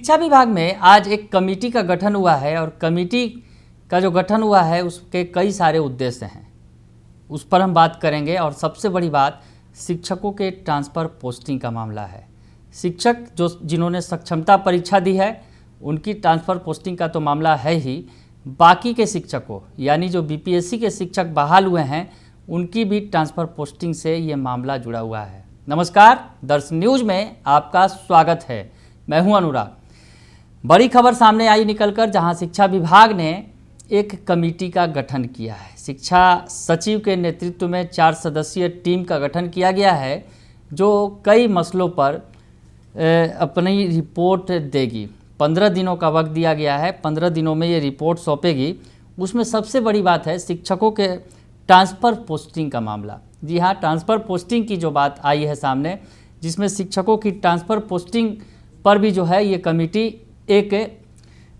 शिक्षा विभाग में आज एक कमेटी का गठन हुआ है और कमेटी का जो गठन हुआ है उसके कई सारे उद्देश्य हैं, उस पर हम बात करेंगे। और सबसे बड़ी बात शिक्षकों के ट्रांसफ़र पोस्टिंग का मामला है। शिक्षक जिन्होंने सक्षमता परीक्षा दी है उनकी ट्रांसफ़र पोस्टिंग का तो मामला है ही, बाकी के शिक्षकों यानी जो बीपीएससी के शिक्षक बहाल हुए हैं उनकी भी ट्रांसफ़र पोस्टिंग से ये मामला जुड़ा हुआ है। नमस्कार, दर्शन न्यूज़ में आपका स्वागत है। मैं हूं अनुराग। बड़ी खबर सामने आई निकलकर, जहां शिक्षा विभाग ने एक कमेटी का गठन किया है। शिक्षा सचिव के नेतृत्व में 4 सदस्यीय टीम का गठन किया गया है जो कई मसलों पर अपनी रिपोर्ट देगी। 15 दिनों का वक्त दिया गया है, 15 दिनों में ये रिपोर्ट सौंपेगी। उसमें सबसे बड़ी बात है शिक्षकों के ट्रांसफ़र पोस्टिंग का मामला। जी हाँ, ट्रांसफ़र पोस्टिंग की जो बात आई है सामने, जिसमें शिक्षकों की ट्रांसफ़र पोस्टिंग पर भी जो है ये कमेटी एक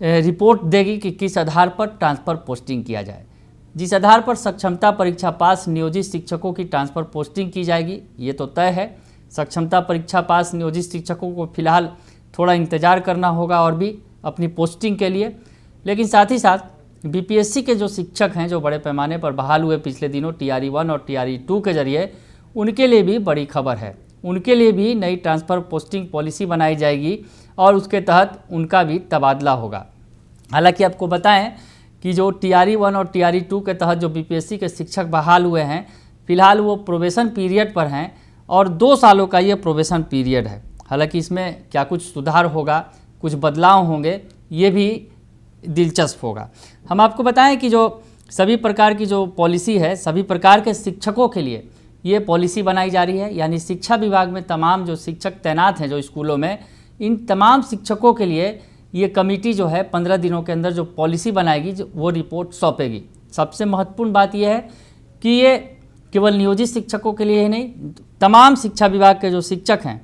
रिपोर्ट देगी कि किस आधार पर ट्रांसफ़र पोस्टिंग किया जाए। जिस आधार पर सक्षमता परीक्षा पास नियोजित शिक्षकों की ट्रांसफ़र पोस्टिंग की जाएगी ये तो तय है। सक्षमता परीक्षा पास नियोजित शिक्षकों को फिलहाल थोड़ा इंतज़ार करना होगा और भी अपनी पोस्टिंग के लिए, लेकिन साथ ही साथ बीपीएससी के जो शिक्षक हैं जो बड़े पैमाने पर बहाल हुए पिछले दिनों TRE 1 और TRE 2 के जरिए, उनके लिए भी बड़ी खबर है। उनके लिए भी नई ट्रांसफ़र पोस्टिंग पॉलिसी बनाई जाएगी और उसके तहत उनका भी तबादला होगा। हालांकि आपको बताएं कि जो TRE 1 और TRE 2 के तहत जो बीपीएससी के शिक्षक बहाल हुए हैं, फिलहाल वो प्रोबेशन पीरियड पर हैं और 2 सालों का ये प्रोबेशन पीरियड है। हालांकि इसमें क्या कुछ सुधार होगा, कुछ बदलाव होंगे, ये भी दिलचस्प होगा। हम आपको बताएं कि जो सभी प्रकार की जो पॉलिसी है, सभी प्रकार के शिक्षकों के लिए ये पॉलिसी बनाई जा रही है। यानी शिक्षा विभाग में तमाम जो शिक्षक तैनात हैं जो स्कूलों में, इन तमाम शिक्षकों के लिए ये कमेटी जो है 15 दिनों के अंदर जो पॉलिसी बनाएगी वो रिपोर्ट सौंपेगी। सबसे महत्वपूर्ण बात यह है कि ये केवल नियोजित शिक्षकों के लिए ही नहीं, तमाम शिक्षा विभाग के जो शिक्षक हैं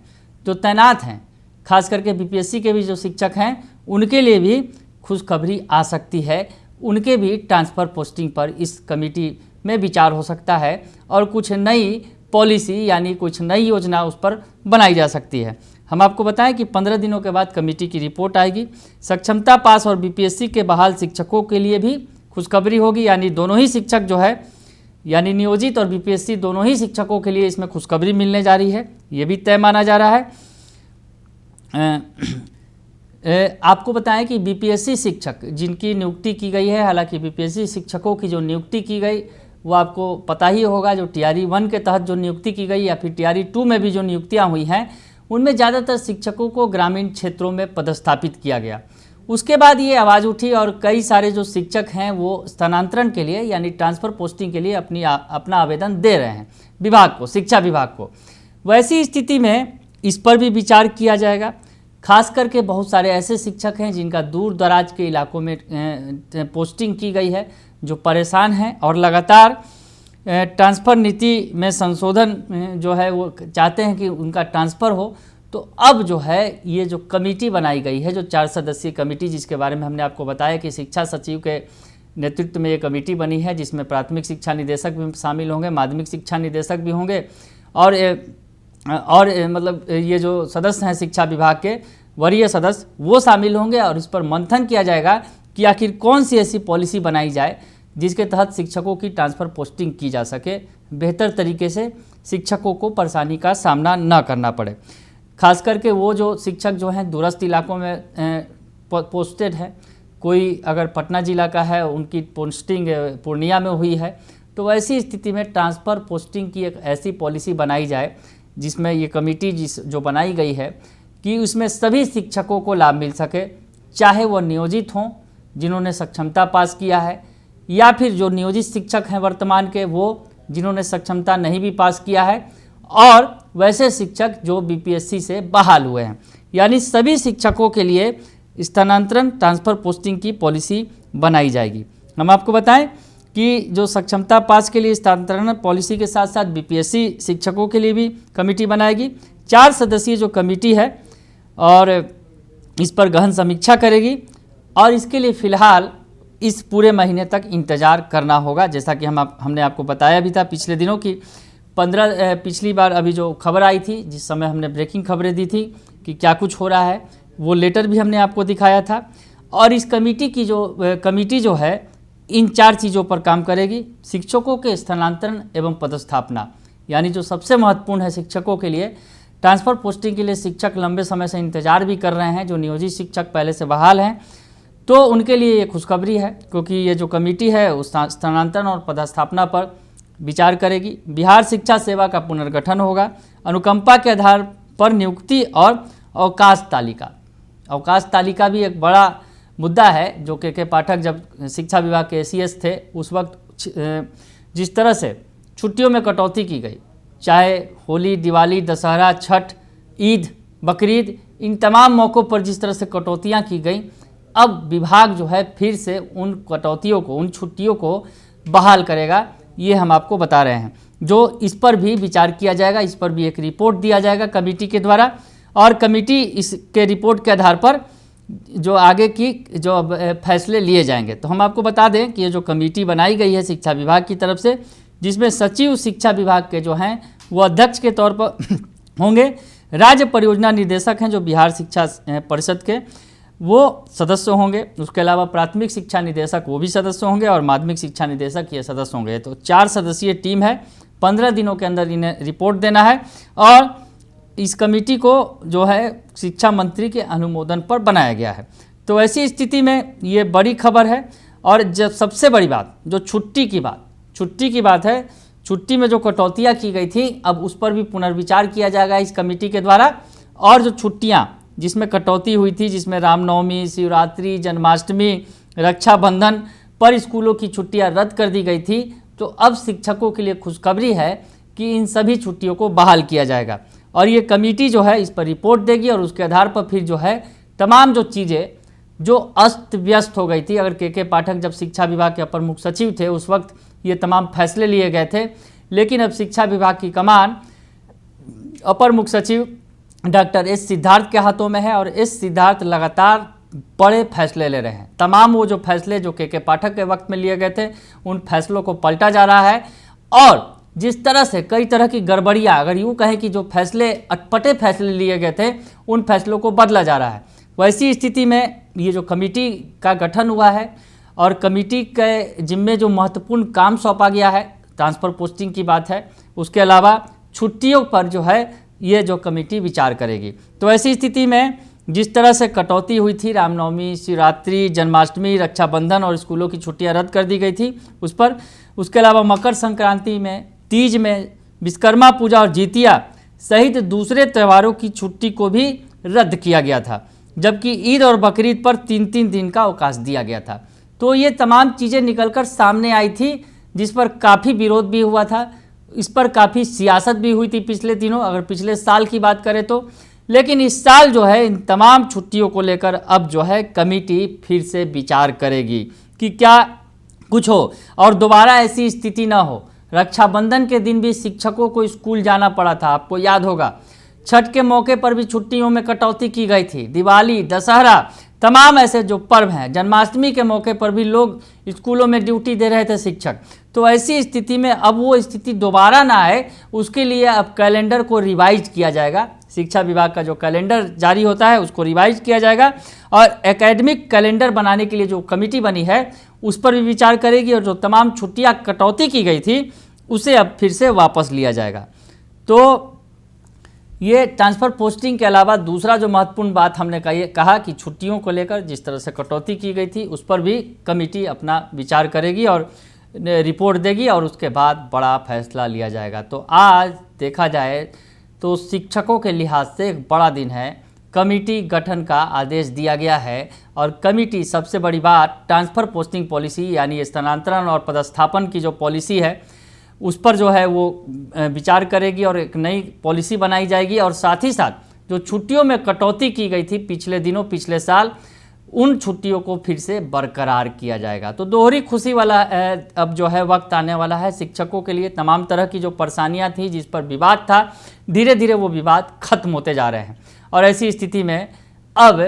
जो तैनात हैं, खास करके बीपीएससी के भी जो शिक्षक हैं, उनके लिए भी खुशखबरी आ सकती है। उनके भी ट्रांसफ़र पोस्टिंग पर इस कमेटी में विचार हो सकता है और कुछ नई पॉलिसी यानी कुछ नई योजना उस पर बनाई जा सकती है। हम आपको बताएं कि 15 दिनों के बाद कमेटी की रिपोर्ट आएगी। सक्षमता पास और बीपीएससी के बहाल शिक्षकों के लिए भी खुशखबरी होगी। यानी दोनों ही शिक्षक जो है, यानी नियोजित और बीपीएससी दोनों ही शिक्षकों के लिए इसमें खुशखबरी मिलने जा रही है, ये भी तय माना जा रहा है। आपको बताएं कि बीपीएससी शिक्षक जिनकी नियुक्ति की गई है, हालांकि बीपीएससी शिक्षकों की जो नियुक्ति की गई वो आपको पता ही होगा, जो TRE 1 के तहत जो नियुक्ति की गई या फिर TRE 2 में भी जो नियुक्तियां हुई हैं, उनमें ज़्यादातर शिक्षकों को ग्रामीण क्षेत्रों में पदस्थापित किया गया। उसके बाद ये आवाज़ उठी और कई सारे जो शिक्षक हैं वो स्थानांतरण के लिए यानी ट्रांसफ़र पोस्टिंग के लिए अपना आवेदन दे रहे हैं विभाग को, शिक्षा विभाग को। वैसी स्थिति में इस पर भी विचार किया जाएगा। खास करके बहुत सारे ऐसे शिक्षक हैं जिनका दूर दराज के इलाकों में पोस्टिंग की गई है, जो परेशान हैं और लगातार ट्रांसफ़र नीति में संशोधन जो है वो चाहते हैं कि उनका ट्रांसफ़र हो। तो अब जो है ये जो कमेटी बनाई गई है, जो 4 सदस्यीय कमेटी, जिसके बारे में हमने आपको बताया कि शिक्षा सचिव के नेतृत्व में ये कमेटी बनी है, जिसमें प्राथमिक शिक्षा निदेशक भी शामिल होंगे, माध्यमिक शिक्षा निदेशक भी होंगे और मतलब ये जो सदस्य हैं शिक्षा विभाग के वरीय सदस्य वो शामिल होंगे और इस पर मंथन किया जाएगा कि आखिर कौन सी ऐसी पॉलिसी बनाई जाए जिसके तहत शिक्षकों की ट्रांसफ़र पोस्टिंग की जा सके, बेहतर तरीके से शिक्षकों को परेशानी का सामना न करना पड़े। खास करके वो जो शिक्षक जो हैं दूरस्थ इलाकों में पोस्टेड है, कोई अगर पटना ज़िला का है उनकी पोस्टिंग पूर्णिया में हुई है, तो ऐसी स्थिति में ट्रांसफ़र पोस्टिंग की एक ऐसी पॉलिसी बनाई जाए जिसमें ये कमेटी जो बनाई गई है कि उसमें सभी शिक्षकों को लाभ मिल सके, चाहे वो नियोजित हों जिन्होंने सक्षमता पास किया है या फिर जो नियोजित शिक्षक हैं वर्तमान के वो जिन्होंने सक्षमता नहीं भी पास किया है, और वैसे शिक्षक जो बीपीएससी से बहाल हुए हैं। यानी सभी शिक्षकों के लिए स्थानांतरण ट्रांसफ़र पोस्टिंग की पॉलिसी बनाई जाएगी। हम आपको बताएं कि जो सक्षमता पास के लिए स्थानांतरण पॉलिसी के साथ साथ बीपीएससी शिक्षकों के लिए भी कमेटी बनाएगी। 4 सदस्यीय जो कमेटी है और इस पर गहन समीक्षा करेगी और इसके लिए फ़िलहाल इस पूरे महीने तक इंतज़ार करना होगा। जैसा कि हमने आपको बताया भी था पिछले दिनों की पिछली बार अभी जो खबर आई थी, जिस समय हमने ब्रेकिंग खबरें दी थी कि क्या कुछ हो रहा है, वो लेटर भी हमने आपको दिखाया था। और इस कमेटी जो है इन 4 चीज़ों पर काम करेगी। शिक्षकों के स्थानांतरण एवं पदस्थापना, यानी जो सबसे महत्वपूर्ण है शिक्षकों के लिए, ट्रांसफ़र पोस्टिंग के लिए शिक्षक लंबे समय से इंतजार भी कर रहे हैं, जो नियोजित शिक्षक पहले से बहाल हैं, तो उनके लिए ये खुशखबरी है, क्योंकि ये जो कमेटी है उस स्थानांतरण और पदस्थापना पर विचार करेगी। बिहार शिक्षा सेवा का पुनर्गठन होगा। अनुकंपा के आधार पर नियुक्ति और अवकाश तालिका भी एक बड़ा मुद्दा है, जो के पाठक जब शिक्षा विभाग के एसीएस थे उस वक्त जिस तरह से छुट्टियों में कटौती की गई, चाहे होली, दिवाली, दशहरा, छठ, ईद, बकरीद, इन तमाम मौक़ों पर जिस तरह से कटौतियाँ की गई, अब विभाग जो है फिर से उन कटौतियों को, उन छुट्टियों को बहाल करेगा। ये हम आपको बता रहे हैं, जो इस पर भी विचार किया जाएगा, इस पर भी एक रिपोर्ट दिया जाएगा कमेटी के द्वारा, और कमेटी इसके रिपोर्ट के आधार पर जो आगे की जो फैसले लिए जाएंगे। तो हम आपको बता दें कि ये जो कमेटी बनाई गई है शिक्षा विभाग की तरफ से, जिसमें सचिव शिक्षा विभाग के जो हैं वो अध्यक्ष के तौर पर होंगे। राज्य परियोजना निदेशक हैं जो बिहार शिक्षा परिषद के, वो सदस्य होंगे। उसके अलावा प्राथमिक शिक्षा निदेशक वो भी सदस्य होंगे, और माध्यमिक शिक्षा निदेशक ये सदस्य होंगे। तो 4 सदस्यीय टीम है। 15 दिनों के अंदर इन्हें रिपोर्ट देना है, और इस कमेटी को जो है शिक्षा मंत्री के अनुमोदन पर बनाया गया है। तो ऐसी स्थिति में ये बड़ी खबर है। और जब सबसे बड़ी बात जो छुट्टी की बात है, छुट्टी में जो कटौतियाँ की गई थी, अब उस पर भी पुनर्विचार किया जाएगा इस कमेटी के द्वारा। और जो छुट्टियाँ जिसमें कटौती हुई थी, जिसमें रामनवमी, शिवरात्रि, जन्माष्टमी, रक्षाबंधन पर स्कूलों की छुट्टियां रद्द कर दी गई थी, तो अब शिक्षकों के लिए खुशखबरी है कि इन सभी छुट्टियों को बहाल किया जाएगा। और ये कमेटी जो है इस पर रिपोर्ट देगी, और उसके आधार पर फिर जो है तमाम जो चीज़ें जो अस्त व्यस्त हो गई थी, अगर के पाठक जब शिक्षा विभाग के अपर मुख्य सचिव थे उस वक्त ये तमाम फैसले लिए गए थे, लेकिन अब शिक्षा विभाग की कमान अपर मुख्य सचिव डॉक्टर एस सिद्धार्थ के हाथों में है, और एस सिद्धार्थ लगातार बड़े फैसले ले रहे हैं। तमाम वो जो फैसले जो के पाठक के वक्त में लिए गए थे, उन फैसलों को पलटा जा रहा है। और जिस तरह से कई तरह की गड़बड़ियाँ, अगर यूँ कहें कि जो फैसले अटपटे फैसले लिए गए थे, उन फैसलों को बदला जा रहा है। वैसी स्थिति में ये जो कमेटी का गठन हुआ है, और कमेटी के जिम्मे जो महत्वपूर्ण काम सौंपा गया है, ट्रांसफ़र पोस्टिंग की बात है, उसके अलावा छुट्टियों पर जो है ये जो कमेटी विचार करेगी। तो ऐसी स्थिति में जिस तरह से कटौती हुई थी, रामनवमी, शिवरात्रि, जन्माष्टमी, रक्षाबंधन और स्कूलों की छुट्टियां रद्द कर दी गई थी उस पर, उसके अलावा मकर संक्रांति में, तीज में, विश्वकर्मा पूजा और जितिया सहित दूसरे त्योहारों की छुट्टी को भी रद्द किया गया था, जबकि ईद और बकरीद पर 3-3 दिन का अवकाश दिया गया था। तो ये तमाम चीज़ें निकलकर सामने आई थी, जिस पर काफ़ी विरोध भी हुआ था, इस पर काफ़ी सियासत भी हुई थी पिछले दिनों, अगर पिछले साल की बात करें तो। लेकिन इस साल जो है इन तमाम छुट्टियों को लेकर अब जो है कमेटी फिर से विचार करेगी कि क्या कुछ हो और दोबारा ऐसी स्थिति ना हो। रक्षाबंधन के दिन भी शिक्षकों को स्कूल जाना पड़ा था, आपको याद होगा। छठ के मौके पर भी छुट्टियों में कटौती की गई थी। दिवाली, दशहरा, तमाम ऐसे जो पर्व हैं, जन्माष्टमी के मौके पर भी लोग स्कूलों में ड्यूटी दे रहे थे शिक्षक। तो ऐसी स्थिति में अब वो स्थिति दोबारा ना आए, उसके लिए अब कैलेंडर को रिवाइज किया जाएगा। शिक्षा विभाग का जो कैलेंडर जारी होता है उसको रिवाइज किया जाएगा, और एकेडमिक कैलेंडर बनाने के लिए जो कमेटी बनी है उस पर भी विचार करेगी, और जो तमाम छुट्टियां कटौती की गई थी उसे अब फिर से वापस लिया जाएगा। तो ये ट्रांसफ़र पोस्टिंग के अलावा दूसरा जो महत्वपूर्ण बात हमने कहा कि छुट्टियों को लेकर जिस तरह से कटौती की गई थी उस पर भी कमेटी अपना विचार करेगी और रिपोर्ट देगी, और उसके बाद बड़ा फैसला लिया जाएगा। तो आज देखा जाए तो शिक्षकों के लिहाज से एक बड़ा दिन है। कमेटी गठन का आदेश दिया गया है, और कमेटी सबसे बड़ी बात ट्रांसफ़र पोस्टिंग पॉलिसी यानी स्थानांतरण और पदस्थापन की जो पॉलिसी है उस पर जो है वो विचार करेगी, और एक नई पॉलिसी बनाई जाएगी। और साथ ही साथ जो छुट्टियों में कटौती की गई थी पिछले दिनों, पिछले साल, उन छुट्टियों को फिर से बरकरार किया जाएगा। तो दोहरी खुशी वाला अब जो है वक्त आने वाला है शिक्षकों के लिए। तमाम तरह की जो परेशानियां थी, जिस पर विवाद था, धीरे धीरे वो विवाद खत्म होते जा रहे हैं। और ऐसी स्थिति में अब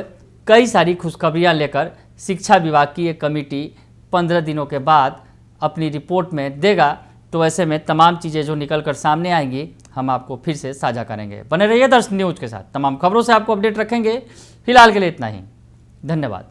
कई सारी खुशखबरियां लेकर शिक्षा विभाग की ये कमेटी 15 दिनों के बाद अपनी रिपोर्ट में देगा तो ऐसे में तमाम चीज़ें जो निकल कर सामने आएंगी हम आपको फिर से साझा करेंगे। बने रहिए दर्शक न्यूज़ के साथ, तमाम खबरों से आपको अपडेट रखेंगे। फिलहाल के लिए इतना ही, धन्यवाद।